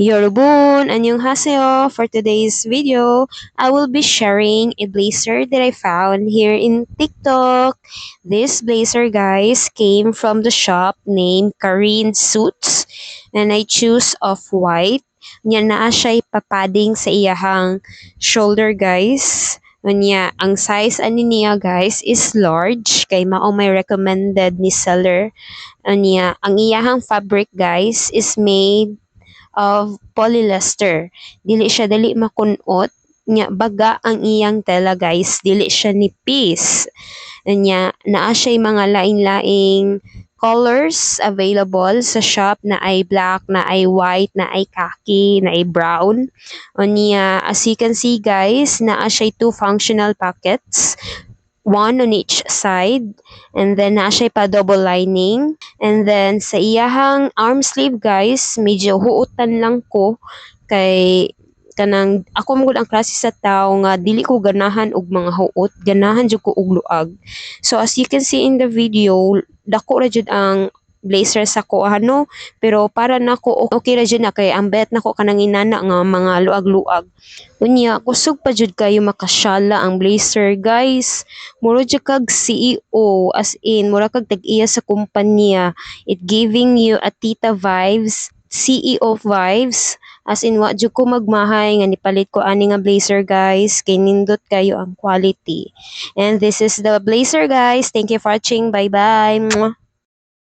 Yorobun, annyeonghaseyo. For today's video, I will be sharing a blazer that I found here in TikTok. This blazer, guys, came from the shop named Karin Suits, and I choose off-white. Nya naa siya papading sa iyahang shoulder, guys. Nya, ang size ani niya, guys, is large kay mao may recommended ni seller. Nya, ang iyahang fabric, guys, is made of polyester. Dili siya dali makunot, nya baga ang iyang tela, guys, dili siya nipis. Nya naa siya mga lain-laing colors available sa shop, na ay black, na ay white, na ay khaki, na ay brown. Unya, as you can see, guys, naa siya two functional pockets, one on each side, and then naa siya pa double lining. And then sa iyahang arm sleeve, guys, medyo huutan lang ko kay kanang ako mo ang klase sa tao nga dili ko ganahan og mga huot, ganahan jud ko og luag. So as you can see in the video, dako ra jud ang blazer sa ko ano, pero para nako okay ra jud na kay ang bet nako kanang inana nga mga luag-luag. Unya, kusog pa jud kayo makasyala ang blazer, guys. Mura jud kag CEO, as in mura kag tag-iya sa kumpanya. It giving you a tita vibes, CEO vibes. As in, wa jud ko magmahay nga nipalit ko ani nga blazer, guys. Kay nindot kayo ang quality. And this is the blazer, guys. Thank you for watching. Bye-bye.